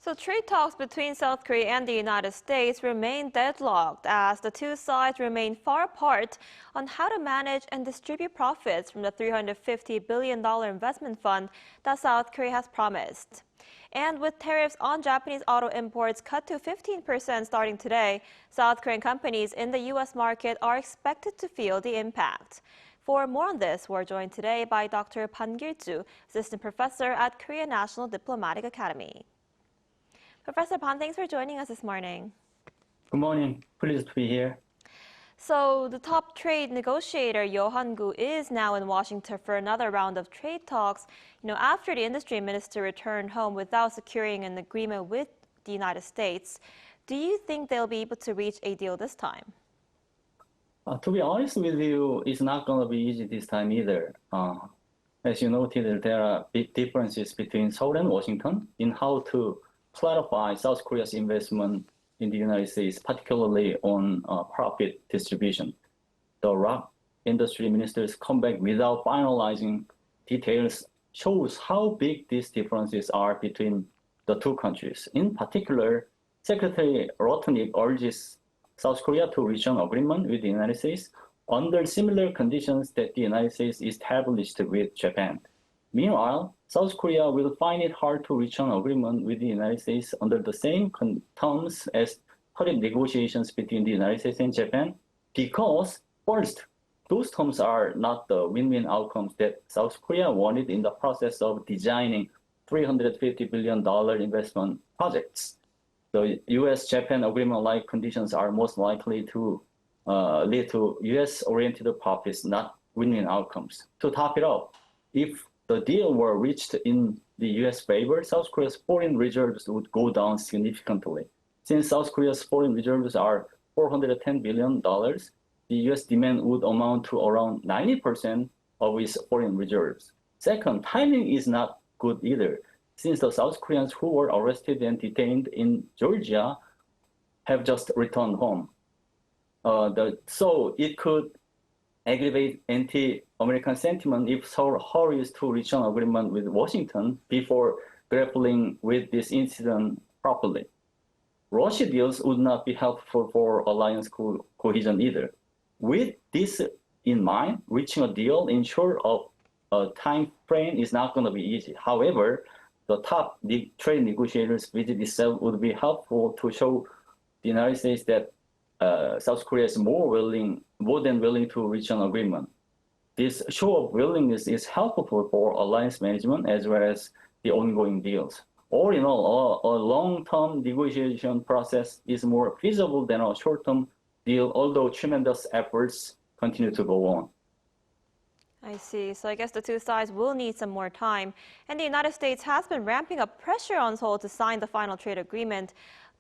So trade talks between South Korea and the United States remain deadlocked as the two sides remain far apart on how to manage and distribute profits from the $350 billion investment fund that South Korea has promised. And with tariffs on Japanese auto imports cut to 15% starting today, South Korean companies in the U.S. market are expected to feel the impact. For more on this, we're joined today by Dr. Kil-joo, assistant professor at Korea National Diplomatic Academy. Professor Pan, thanks for joining us this morning. Good morning. Pleased to be here. So the top trade negotiator, Yeo Han-koo, is now in Washington for another round of trade talks, after the industry minister returned home without securing an agreement with the United States. Do you think they'll be able to reach a deal this time? To be honest with you, it's not going to be easy this time either. As you noted, there are big differences between Seoul and Washington in how to clarify South Korea's investment in the United States, particularly on profit distribution. The rock industry minister's comeback without finalizing details shows how big these differences are between the two countries. In particular, Secretary Rotnick urges South Korea to reach an agreement with the United States under similar conditions that the United States established with Japan. Meanwhile, South Korea will find it hard to reach an agreement with the United States under the same terms as tariff negotiations between the United States and Japan because, first, those terms are not the win-win outcomes that South Korea wanted in the process of designing $350 billion investment projects. The U.S.-Japan agreement-like conditions are most likely to lead to U.S.-oriented profits, not win-win outcomes. To top it off, if the deal were reached in the U.S. favor, South Korea's foreign reserves would go down significantly. Since South Korea's foreign reserves are $410 billion, the U.S. demand would amount to around 90% of its foreign reserves. Second, timing is not good either, since the South Koreans who were arrested and detained in Georgia have just returned home. So it could aggravate anti-American sentiment if Seoul hurries to reach an agreement with Washington before grappling with this incident properly. Russia deals would not be helpful for alliance cohesion either. With this in mind, reaching a deal in short of a time frame is not going to be easy. However, the top trade negotiators visit itself would be helpful to show the United States that South Korea is more than willing to reach an agreement. This show of willingness is helpful for alliance management as well as the ongoing deals. All in all, a long-term negotiation process is more feasible than a short-term deal, although tremendous efforts continue to go on. I see. So I guess the two sides will need some more time. And the United States has been ramping up pressure on Seoul to sign the final trade agreement.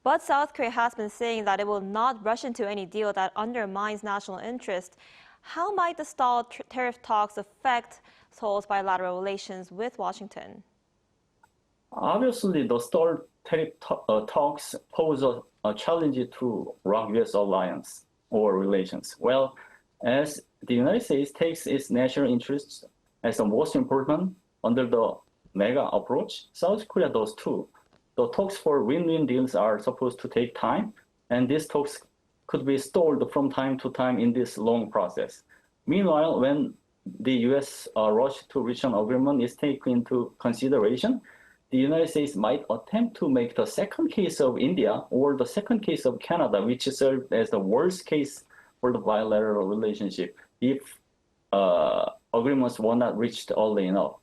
But South Korea has been saying that it will not rush into any deal that undermines national interest. How might the stalled tariff talks affect Seoul's bilateral relations with Washington? Obviously, the stalled tariff talks pose a challenge to ROK-U.S. alliance or relations. Well, as the United States takes its national interests as the most important under the mega approach, South Korea does too. The talks for win-win deals are supposed to take time, and these talks could be stalled from time to time in this long process. Meanwhile, when the U.S. rush to reach an agreement is taken into consideration, the United States might attempt to make the second case of India or the second case of Canada, which served as the worst case for the bilateral relationship if agreements were not reached early enough.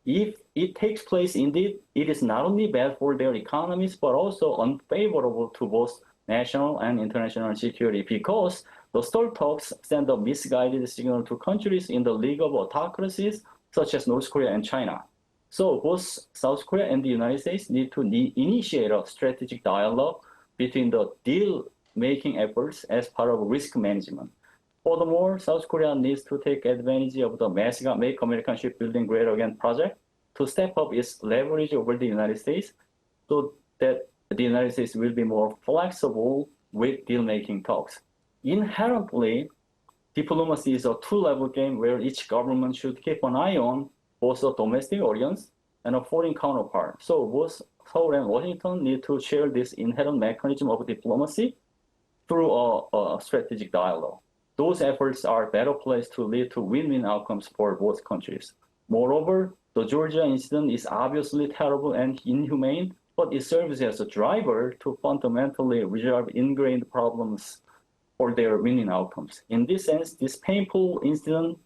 If it takes place indeed, it is not only bad for their economies, but also unfavorable to both national and international security because the stalled talks send a misguided signal to countries in the League of Autocracies, such as North Korea and China. So both South Korea and the United States need to initiate a strategic dialogue between the deal-making efforts as part of risk management. Furthermore, South Korea needs to take advantage of the Make American Shipbuilding Great Again project to step up its leverage over the United States so that the United States will be more flexible with deal-making talks. Inherently, diplomacy is a two-level game where each government should keep an eye on both a domestic audience and a foreign counterpart. So both Seoul and Washington need to share this inherent mechanism of diplomacy through a strategic dialogue. Those efforts are better placed to lead to win-win outcomes for both countries. Moreover, the Georgia incident is obviously terrible and inhumane, but it serves as a driver to fundamentally resolve ingrained problems for their winning outcomes. In this sense, this painful incident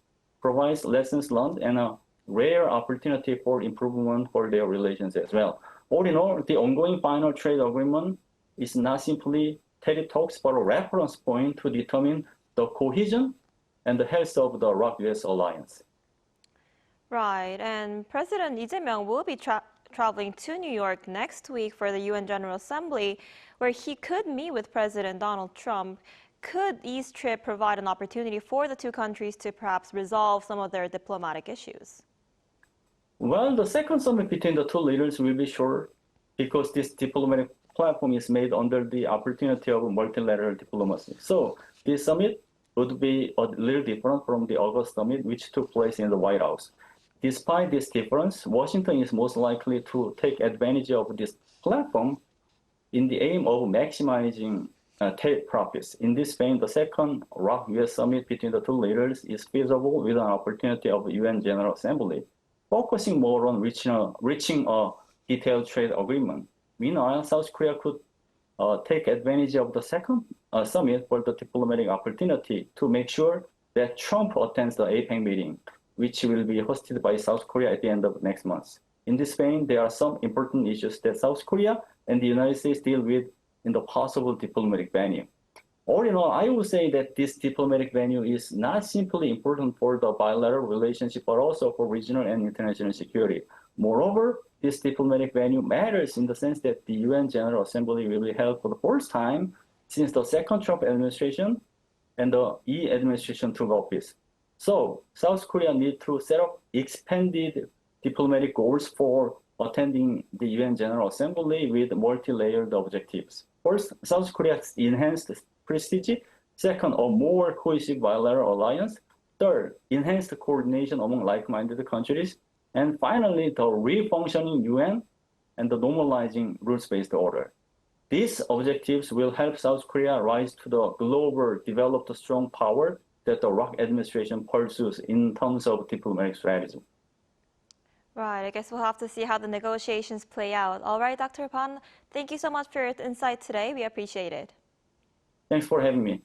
provides lessons learned and a rare opportunity for improvement for their relations as well. All in all, the ongoing final trade agreement is not simply tariff talks, but a reference point to determine the cohesion and the health of the ROK-U.S. alliance. Right, and President Lee Jae-myung will be traveling to New York next week for the UN General Assembly, where he could meet with President Donald Trump. Could Lee's trip provide an opportunity for the two countries to perhaps resolve some of their diplomatic issues? Well, the second summit between the two leaders will be short because this diplomatic platform is made under the opportunity of multilateral diplomacy. So this summit would be a little different from the August summit, which took place in the White House. Despite this difference, Washington is most likely to take advantage of this platform in the aim of maximizing tariff profits. In this vein, the second ROK-U.S. summit between the two leaders is feasible with an opportunity of the UN General Assembly, focusing more on reaching a detailed trade agreement. Meanwhile, South Korea could take advantage of the second summit for the diplomatic opportunity to make sure that Trump attends the APEC meeting, which will be hosted by South Korea at the end of next month. In this vein, there are some important issues that South Korea and the United States deal with in the possible diplomatic venue. All in all, I would say that this diplomatic venue is not simply important for the bilateral relationship, but also for regional and international security. Moreover, this diplomatic venue matters in the sense that the UN General Assembly will be held for the first time since the second Trump administration and the Lee administration took office. So South Korea needs to set up expanded diplomatic goals for attending the UN General Assembly with multi-layered objectives. First, South Korea's enhanced prestige. Second, a more cohesive bilateral alliance. Third, enhanced coordination among like-minded countries. And finally, the re-functioning UN and the normalizing rules-based order. These objectives will help South Korea rise to the global developed strong power that the ROK administration pursues in terms of diplomatic strategy. Right, I guess we'll have to see how the negotiations play out. All right, Dr. Pan, thank you so much for your insight today. We appreciate it. Thanks for having me.